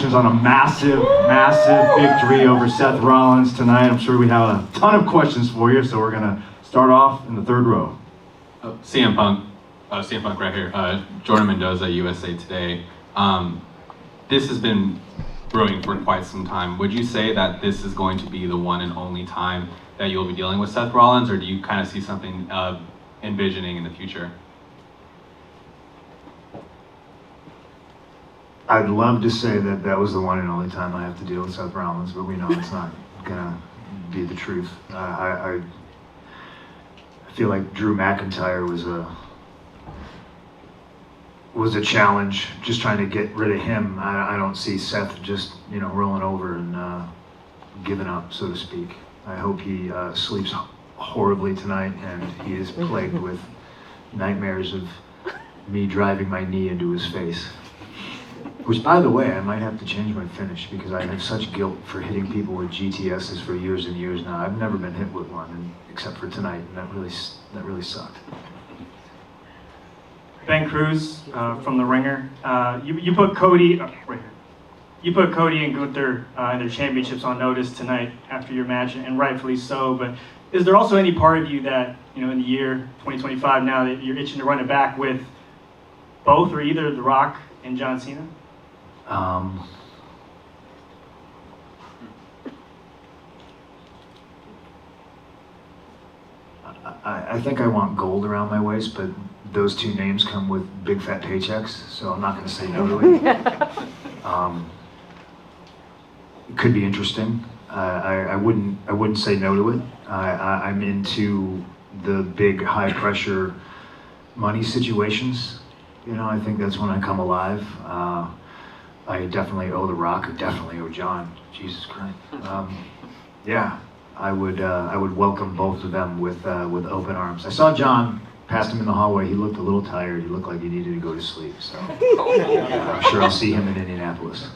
congratulations on a massive, massive victory over Seth Rollins tonight. I'm sure we have a ton of questions for you, so we're gonna start off in the third row. CM Punk right here. Jordan Mendoza, USA Today. This has been brewing for quite some time. Would you say that this is going to be the one and only time that you'll be dealing with Seth Rollins, or do you kind of see something envisioning in the future? I'd love to say that that was the one and only time I have to deal with Seth Rollins, but we know it's not gonna be the truth. I feel like Drew McIntyre was a challenge, just trying to get rid of him. I don't see Seth just, rolling over and giving up, so to speak. I hope he sleeps horribly tonight and he is plagued with nightmares of me driving my knee into his face. Which, by the way, I might have to change my finish because I have such guilt for hitting people with GTSs for years and years now. I've never been hit with one, except for tonight, and that really sucked. Ben Cruz from The Ringer. You put Cody right here. You put Cody and Gunther in their championships on notice tonight after your match, and rightfully so. But is there also any part of you that in the year 2025 now that you're itching to run it back with both or either The Rock and John Cena? I think I want gold around my waist, but those two names come with big fat paychecks, so I'm not going to say no to it. It could be interesting. I wouldn't say no to it. I'm into the big high pressure money situations. I think that's when I come alive. I definitely owe The Rock. I definitely owe John. Jesus Christ. Yeah, I would welcome both of them with open arms. I saw John, passed him in the hallway. He looked a little tired. He looked like he needed to go to sleep. So I'm sure I'll see him in Indianapolis.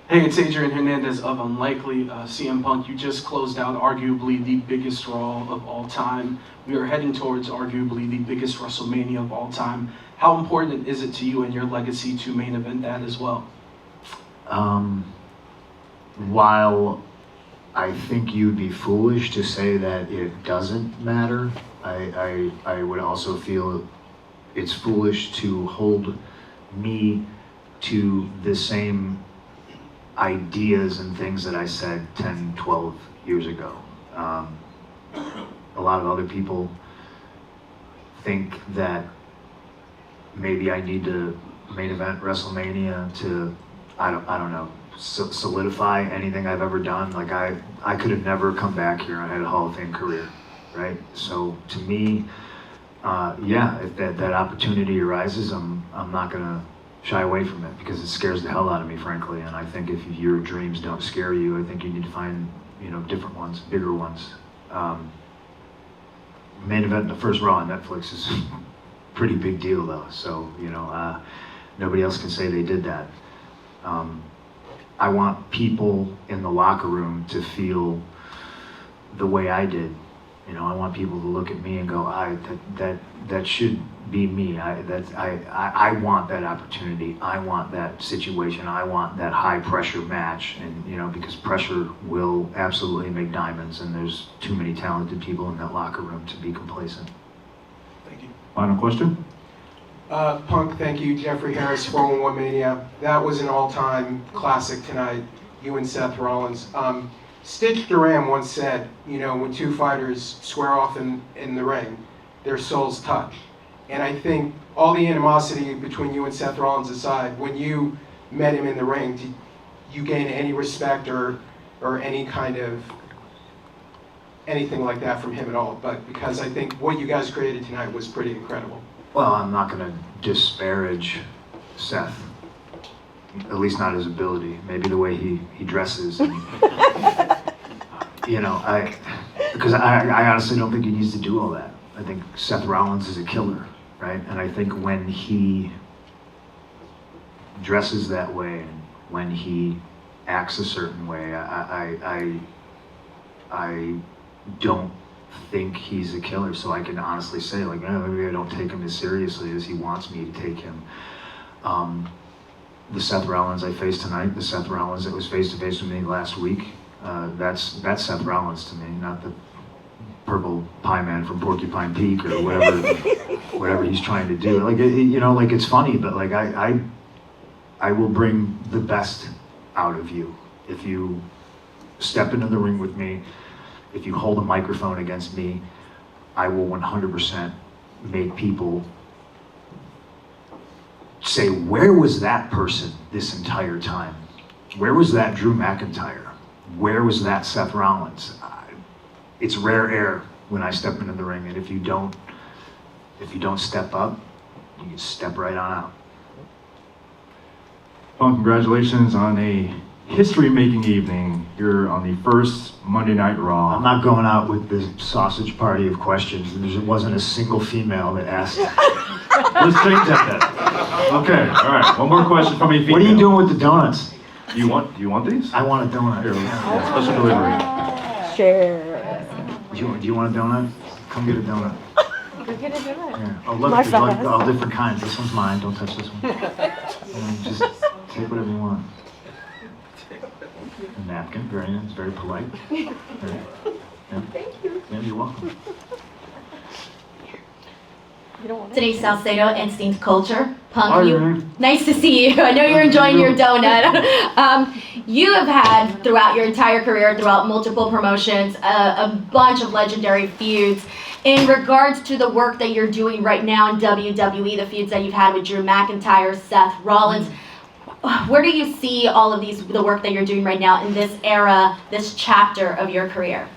Hey, it's Adrian Hernandez of Unlikely. CM Punk, you just closed out arguably the biggest Raw of all time. We are heading towards arguably the biggest WrestleMania of all time. How important is it to you and your legacy to main event that as well? While I think you'd be foolish to say that it doesn't matter, I would also feel it's foolish to hold me to the same ideas and things that I said 10, 12 years ago. A lot of other people think that maybe I need to main event WrestleMania to, I don't know, solidify anything I've ever done. Like I could have never come back here and had a Hall of Fame career, right? So to me, yeah, if that opportunity arises, I'm not gonna shy away from it because it scares the hell out of me, frankly. And I think if your dreams don't scare you, I think you need to find, different ones, bigger ones. Main event in the first Raw on Netflix is a pretty big deal though. So, nobody else can say they did that. I want people in the locker room to feel the way I did. I want people to look at me and go, that should be me. I want that opportunity. I want that situation. I want that high pressure match. And because pressure will absolutely make diamonds, and there's too many talented people in that locker room to be complacent. Thank you. Final question? Punk, thank you. Jeffrey Harris, 411 Mania. That was an all-time classic tonight, you and Seth Rollins. Stitch Duran once said, when two fighters square off in the ring, their souls touch. And I think all the animosity between you and Seth Rollins aside, when you met him in the ring, did you gain any respect or any kind of anything like that from him at all? But because I think what you guys created tonight was pretty incredible. Well, I'm not going to disparage Seth, at least not his ability. Maybe the way he dresses. And, because I honestly don't think he needs to do all that. I think Seth Rollins is a killer, right? And I think when he dresses that way and when he acts a certain way, I don't think he's a killer. So I can honestly say, maybe I don't take him as seriously as he wants me to take him. the Seth Rollins I faced tonight, the Seth Rollins that was face-to-face with me last week, that's Seth Rollins to me, not the purple pie man from Porcupine Peak or whatever he's trying to do. Like, you know, like, it's funny, but like, I will bring the best out of you if you step into the ring with me. If you hold a microphone against me, I will 100% make people say, where was that person this entire time? Where was that Drew McIntyre? Where was that Seth Rollins? It's rare air when I step into the ring, and if you don't step up, you can step right on out. Well, congratulations on a history-making evening. You're on the first Monday Night Raw. I'm not going out with the sausage party of questions. There wasn't a single female that asked. Let's change that then. Okay, all right. One more question from a female. What are you doing with the donuts? Do you want these? I want a donut. Here, special delivery. Share. Do you want a donut? Come get a donut. Go get a donut. Yeah. Oh, look, My there's like fast. all different kinds. This one's mine. Don't touch this one. And just take whatever you want. A napkin, very nice, very polite. Yeah. Thank you. Yeah, you're welcome. You don't want Denise, Salcedo, Instinct Culture. Punk, Hi, you. Renee. Nice to see you. I know you're enjoying your donut. You have had, throughout your entire career, throughout multiple promotions, a bunch of legendary feuds. In regards to the work that you're doing right now in WWE, the feuds that you've had with Drew McIntyre, Seth Rollins, where do you see all of the work that you're doing right now in this era, this chapter of your career?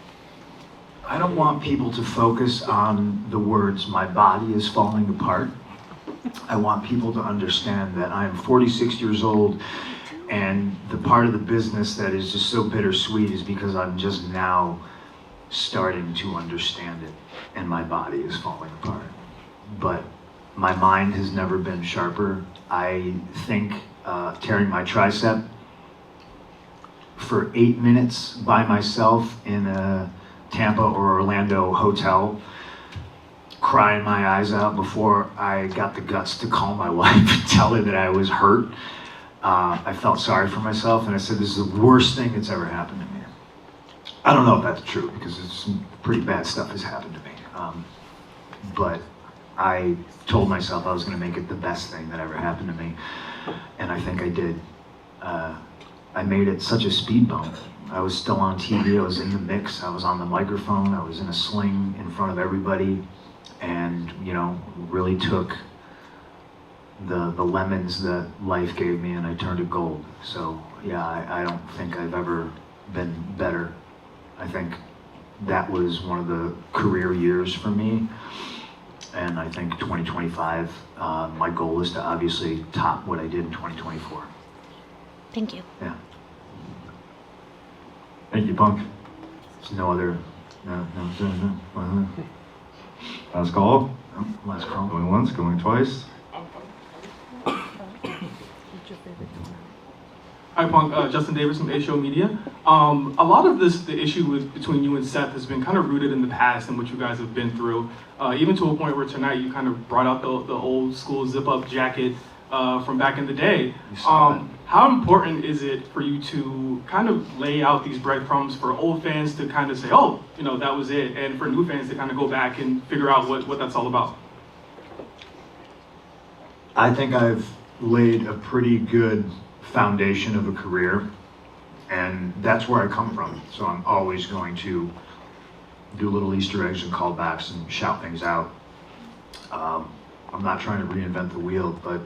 I don't want people to focus on the words, my body is falling apart. I want people to understand that I am 46 years old, and the part of the business that is just so bittersweet is because I'm just now starting to understand it, and my body is falling apart. But my mind has never been sharper. I think tearing my tricep for 8 minutes by myself in a Tampa or Orlando hotel, crying my eyes out before I got the guts to call my wife and tell her that I was hurt. I felt sorry for myself, and I said, this is the worst thing that's ever happened to me. I don't know if that's true, because some pretty bad stuff has happened to me. But I told myself I was going to make it the best thing that ever happened to me, and I think I did. I made it such a speed bump. I was still on TV, I was in the mix, I was on the microphone, I was in a sling in front of everybody, and, you know, really took the lemons that life gave me and I turned it gold. So, yeah, I don't think I've ever been better. I think that was one of the career years for me, and I think 2025, my goal is to obviously top what I did in 2024. Thank you. Yeah. Thank you, Punk. There's no other, no. Last call. No, last call. Going once, going twice. Hi, Punk. Justin Davis from A-Show Media. A lot of the issue between you and Seth has been kind of rooted in the past and what you guys have been through. Even to a point where tonight you kind of brought out the old school zip-up jacket from back in the day. You saw that. How important is it for you to kind of lay out these breadcrumbs for old fans to kind of say, oh, you know, that was it, and for new fans to kind of go back and figure out what that's all about? I think I've laid a pretty good foundation of a career, and that's where I come from. So I'm always going to do little Easter eggs and callbacks and shout things out. I'm not trying to reinvent the wheel, but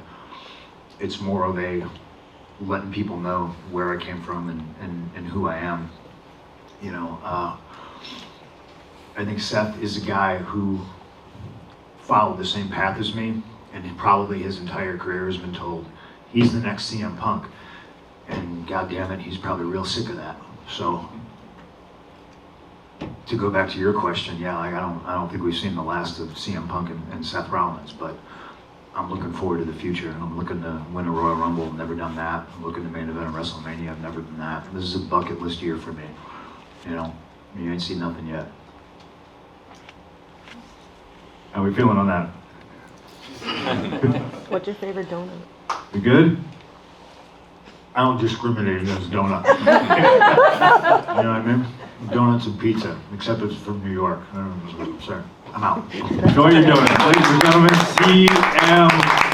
it's more of a letting people know where I came from and who I am. You know, I think Seth is a guy who followed the same path as me, and probably his entire career has been told he's the next CM Punk, and God damn it, he's probably real sick of that. So to go back to your question, yeah, like I don't think we've seen the last of CM Punk and Seth Rollins, but I'm looking forward to the future, and I'm looking to win a Royal Rumble. I've never done that. I'm looking to main event at Wrestlemania. I've never done that. This is a bucket list year for me. You know, you ain't seen nothing yet. How we feeling on that? What's your favorite donut? We good? I don't discriminate against donuts. You know what I mean? Donuts and pizza, except it's from New York. I don't know, sorry, I'm out. Enjoy your donuts. Ladies and gentlemen, CM